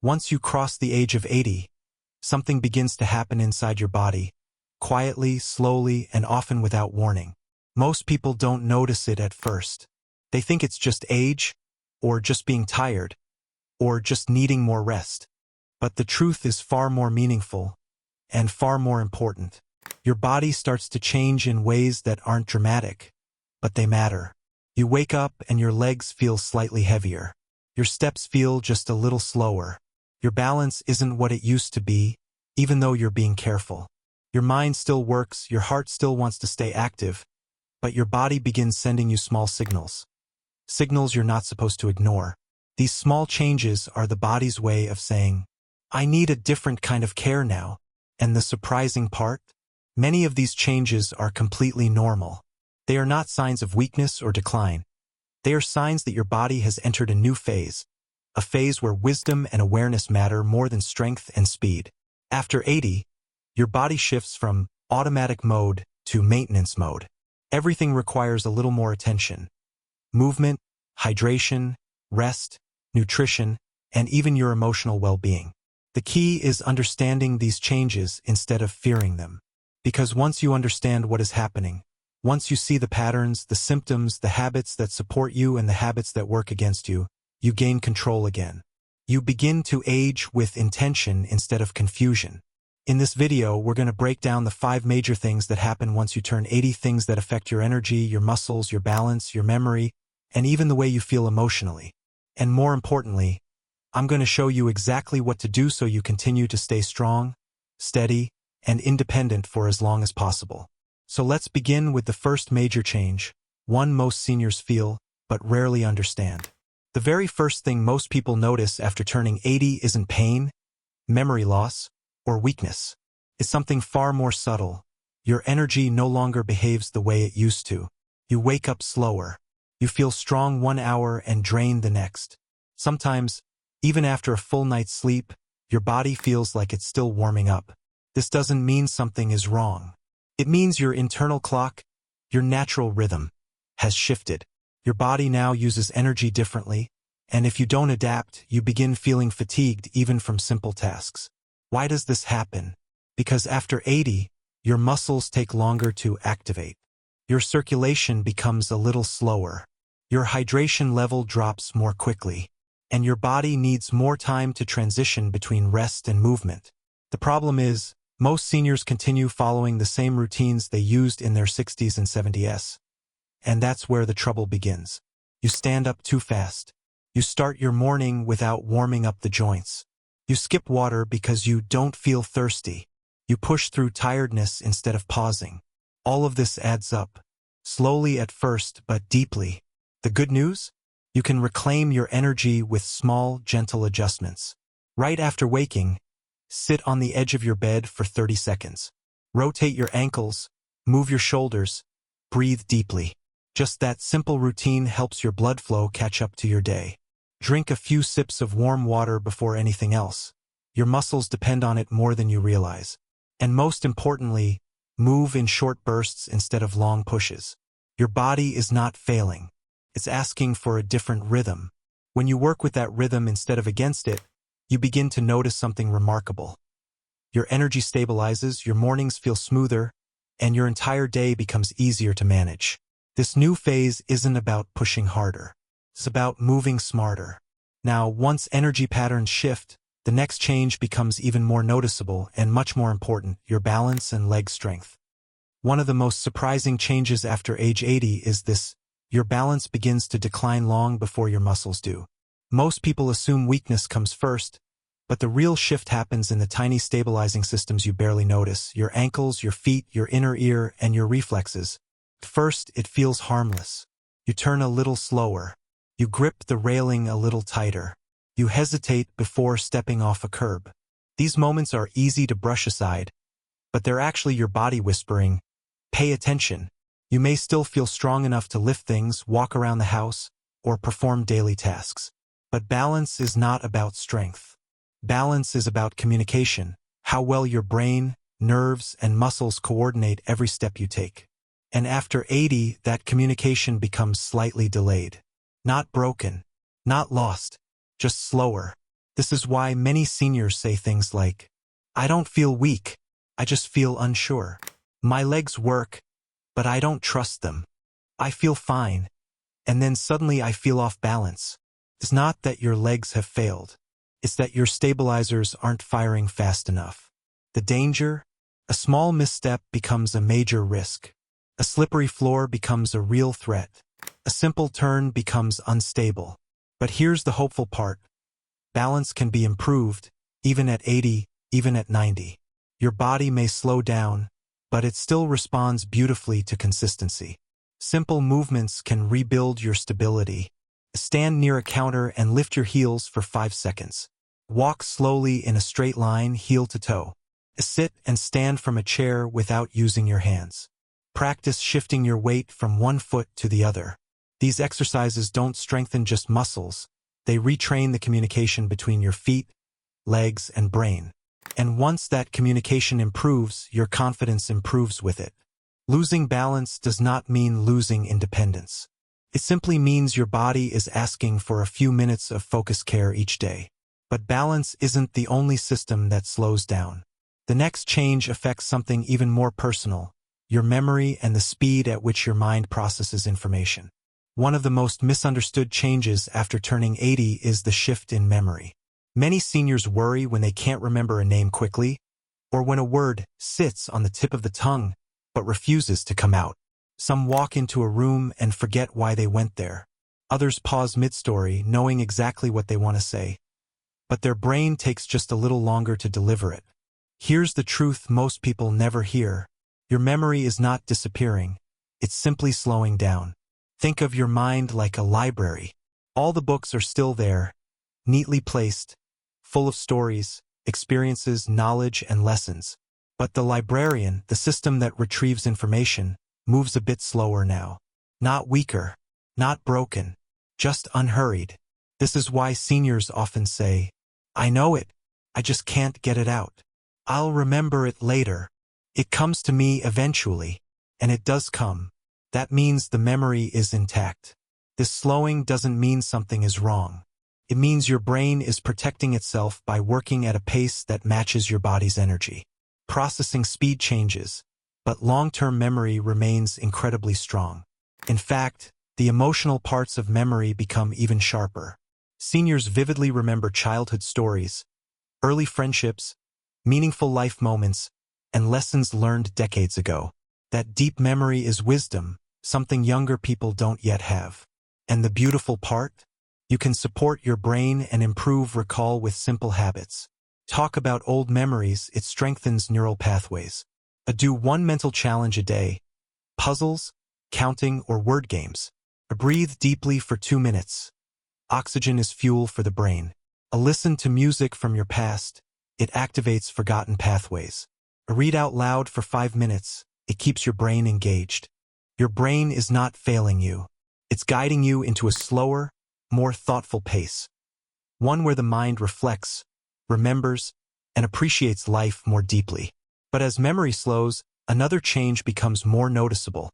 Once you cross the age of 80, something begins to happen inside your body, quietly, slowly, and often without warning. Most people don't notice it at first. They think it's just age, or just being tired, or just needing more rest. But the truth is far more meaningful, and far more important. Your body starts to change in ways that aren't dramatic, but they matter. You wake up and your legs feel slightly heavier. Your steps feel just a little slower. Your balance isn't what it used to be, even though you're being careful. Your mind still works, your heart still wants to stay active, but your body begins sending you small signals. Signals you're not supposed to ignore. These small changes are the body's way of saying, I need a different kind of care now. And the surprising part? Many of these changes are completely normal. They are not signs of weakness or decline. They are signs that your body has entered a new phase, a phase where wisdom and awareness matter more than strength and speed. After 80, your body shifts from automatic mode to maintenance mode. Everything requires a little more attention. Movement, hydration, rest, nutrition, and even your emotional well-being. The key is understanding these changes instead of fearing them. Because once you understand what is happening, once you see the patterns, the symptoms, the habits that support you and the habits that work against you, you gain control again. You begin to age with intention instead of confusion. In this video, we're going to break down the 5 major things that happen once you turn 80, things that affect your energy, your muscles, your balance, your memory, and even the way you feel emotionally. And more importantly, I'm going to show you exactly what to do so you continue to stay strong, steady, and independent for as long as possible. So let's begin with the first major change, one most seniors feel, but rarely understand. The very first thing most people notice after turning 80 isn't pain, memory loss, or weakness. It's something far more subtle. Your energy no longer behaves the way it used to. You wake up slower. You feel strong 1 hour and drained the next. Sometimes, even after a full night's sleep, your body feels like it's still warming up. This doesn't mean something is wrong. It means your internal clock, your natural rhythm, has shifted. Your body now uses energy differently, and if you don't adapt, you begin feeling fatigued even from simple tasks. Why does this happen? Because after 80, your muscles take longer to activate. Your circulation becomes a little slower. Your hydration level drops more quickly. And your body needs more time to transition between rest and movement. The problem is, most seniors continue following the same routines they used in their 60s and 70s. And that's where the trouble begins. You stand up too fast. You start your morning without warming up the joints. You skip water because you don't feel thirsty. You push through tiredness instead of pausing. All of this adds up, slowly at first but deeply. The good news? You can reclaim your energy with small, gentle adjustments. Right after waking, sit on the edge of your bed for 30 seconds. Rotate your ankles, move your shoulders, breathe deeply. Just that simple routine helps your blood flow catch up to your day. Drink a few sips of warm water before anything else. Your muscles depend on it more than you realize. And most importantly, move in short bursts instead of long pushes. Your body is not failing. It's asking for a different rhythm. When you work with that rhythm instead of against it, you begin to notice something remarkable. Your energy stabilizes, your mornings feel smoother, and your entire day becomes easier to manage. This new phase isn't about pushing harder. It's about moving smarter. Now, once energy patterns shift, the next change becomes even more noticeable and much more important, your balance and leg strength. One of the most surprising changes after age 80 is this. Your balance begins to decline long before your muscles do. Most people assume weakness comes first, but the real shift happens in the tiny stabilizing systems you barely notice, your ankles, your feet, your inner ear, and your reflexes. At first, it feels harmless. You turn a little slower. You grip the railing a little tighter. You hesitate before stepping off a curb. These moments are easy to brush aside, but they're actually your body whispering, "Pay attention." You may still feel strong enough to lift things, walk around the house, or perform daily tasks. But balance is not about strength. Balance is about communication, how well your brain, nerves, and muscles coordinate every step you take. And after 80, that communication becomes slightly delayed. Not broken, not lost, just slower. This is why many seniors say things like, "I don't feel weak, I just feel unsure. My legs work, but I don't trust them. I feel fine, and then suddenly I feel off balance." It's not that your legs have failed. It's that your stabilizers aren't firing fast enough. The danger? A small misstep becomes a major risk. A slippery floor becomes a real threat. A simple turn becomes unstable. But here's the hopeful part. Balance can be improved, even at 80, even at 90. Your body may slow down, but it still responds beautifully to consistency. Simple movements can rebuild your stability. Stand near a counter and lift your heels for 5 seconds. Walk slowly in a straight line, heel to toe. Sit and stand from a chair without using your hands. Practice shifting your weight from one foot to the other. These exercises don't strengthen just muscles. They retrain the communication between your feet, legs, and brain. And once that communication improves, your confidence improves with it. Losing balance does not mean losing independence. It simply means your body is asking for a few minutes of focused care each day. But balance isn't the only system that slows down. The next change affects something even more personal, your memory and the speed at which your mind processes information. One of the most misunderstood changes after turning 80 is the shift in memory. Many seniors worry when they can't remember a name quickly, or when a word sits on the tip of the tongue but refuses to come out. Some walk into a room and forget why they went there. Others pause mid-story, knowing exactly what they want to say, but their brain takes just a little longer to deliver it. Here's the truth most people never hear. Your memory is not disappearing. It's simply slowing down. Think of your mind like a library. All the books are still there, neatly placed, full of stories, experiences, knowledge, and lessons. But the librarian, the system that retrieves information, moves a bit slower now. Not weaker, not broken, just unhurried. This is why seniors often say, "I know it, I just can't get it out. I'll remember it later. It comes to me eventually." And it does come. That means the memory is intact. This slowing doesn't mean something is wrong. It means your brain is protecting itself by working at a pace that matches your body's energy. Processing speed changes, but long-term memory remains incredibly strong. In fact, the emotional parts of memory become even sharper. Seniors vividly remember childhood stories, early friendships, meaningful life moments, and lessons learned decades ago. That deep memory is wisdom, something younger people don't yet have. And the beautiful part? You can support your brain and improve recall with simple habits. Talk about old memories, it strengthens neural pathways. Do one mental challenge a day. Puzzles, counting, or word games. Breathe deeply for 2 minutes. Oxygen is fuel for the brain. Listen to music from your past. It activates forgotten pathways. Read out loud for 5 minutes. It keeps your brain engaged. Your brain is not failing you. It's guiding you into a slower, more thoughtful pace. One where the mind reflects, remembers, and appreciates life more deeply. But as memory slows, another change becomes more noticeable.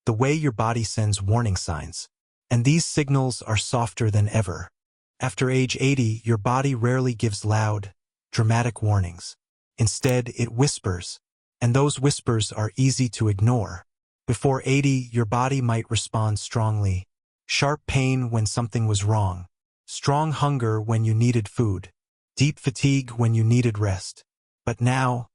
The way your body sends warning signs. And these signals are softer than ever. After age 80, your body rarely gives loud, dramatic warnings. Instead, it whispers. And those whispers are easy to ignore. Before 80, your body might respond strongly. Sharp pain when something was wrong. Strong hunger when you needed food. Deep fatigue when you needed rest. But now,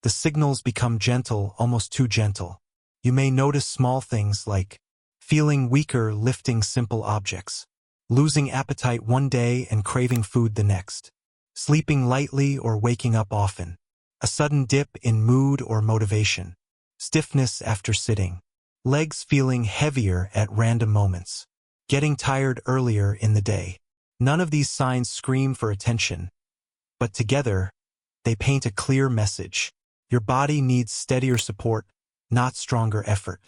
the signals become gentle, almost too gentle. You may notice small things like feeling weaker lifting simple objects, losing appetite one day and craving food the next, sleeping lightly or waking up often, a sudden dip in mood or motivation, stiffness after sitting, legs feeling heavier at random moments, getting tired earlier in the day. None of these signs scream for attention, but together, they paint a clear message. Your body needs steadier support, not stronger effort.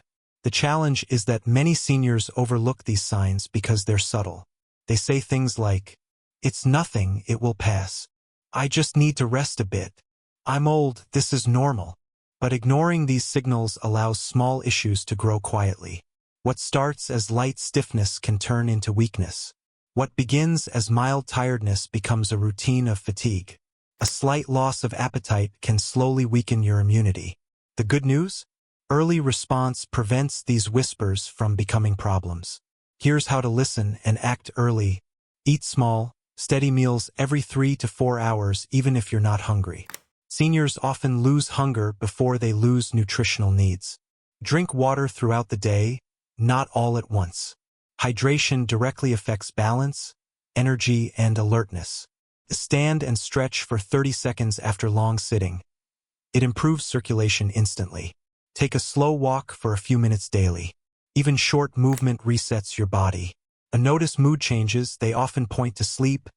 The challenge is that many seniors overlook these signs because they're subtle. They say things like, "It's nothing, it will pass. I just need to rest a bit. I'm old, this is normal." But ignoring these signals allows small issues to grow quietly. What starts as light stiffness can turn into weakness. What begins as mild tiredness becomes a routine of fatigue. A slight loss of appetite can slowly weaken your immunity. The good news? Early response prevents these whispers from becoming problems. Here's how to listen and act early. Eat small, steady meals every 3 to 4 hours even if you're not hungry. Seniors often lose hunger before they lose nutritional needs. Drink water throughout the day, not all at once. Hydration directly affects balance, energy, and alertness. Stand and stretch for 30 seconds after long sitting. It improves circulation instantly. Take a slow walk for a few minutes daily. Even short movement resets your body. Notice mood changes, they often point to sleep,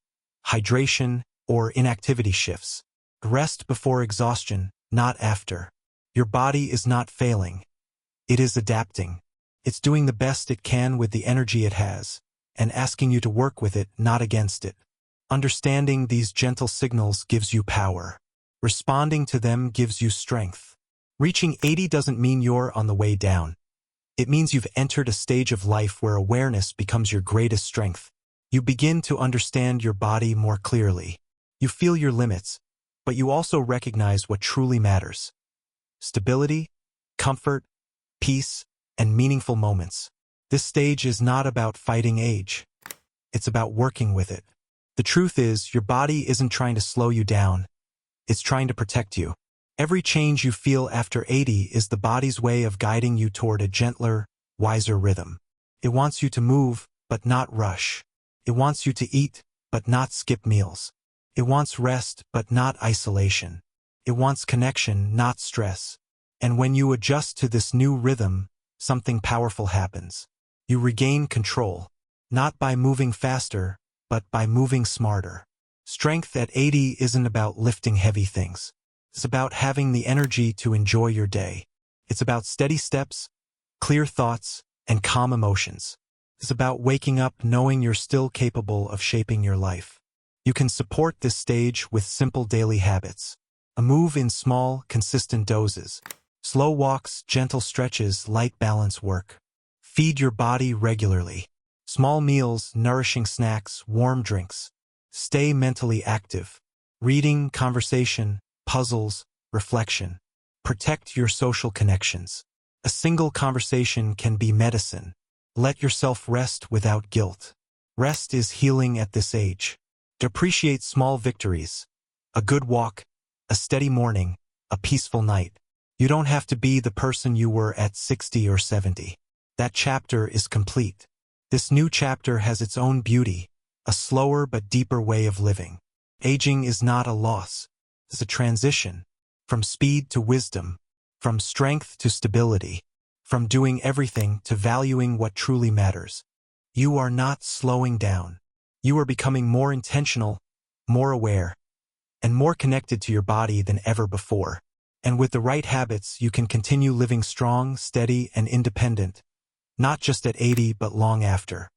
hydration, or inactivity shifts. Rest before exhaustion, not after. Your body is not failing. It is adapting. It's doing the best it can with the energy it has, and asking you to work with it, not against it. Understanding these gentle signals gives you power. Responding to them gives you strength. Reaching 80 doesn't mean you're on the way down. It means you've entered a stage of life where awareness becomes your greatest strength. You begin to understand your body more clearly. You feel your limits, but you also recognize what truly matters. Stability, comfort, peace, and meaningful moments. This stage is not about fighting age. It's about working with it. The truth is, your body isn't trying to slow you down. It's trying to protect you. Every change you feel after 80 is the body's way of guiding you toward a gentler, wiser rhythm. It wants you to move, but not rush. It wants you to eat, but not skip meals. It wants rest, but not isolation. It wants connection, not stress. And when you adjust to this new rhythm, something powerful happens. You regain control, not by moving faster, but by moving smarter. Strength at 80 isn't about lifting heavy things. It's about having the energy to enjoy your day. It's about steady steps, clear thoughts, and calm emotions. It's about waking up knowing you're still capable of shaping your life. You can support this stage with simple daily habits. A move in small, consistent doses. Slow walks, gentle stretches, light balance work. Feed your body regularly. Small meals, nourishing snacks, warm drinks. Stay mentally active. Reading, conversation, puzzles, reflection. Protect your social connections. A single conversation can be medicine. Let yourself rest without guilt. Rest is healing at this age. Appreciate small victories. A good walk, a steady morning, a peaceful night. You don't have to be the person you were at 60 or 70. That chapter is complete. This new chapter has its own beauty, a slower but deeper way of living. Aging is not a loss. It's a transition. From speed to wisdom. From strength to stability. From doing everything to valuing what truly matters. You are not slowing down. You are becoming more intentional, more aware, and more connected to your body than ever before. And with the right habits, you can continue living strong, steady, and independent, not just at 80 but long after.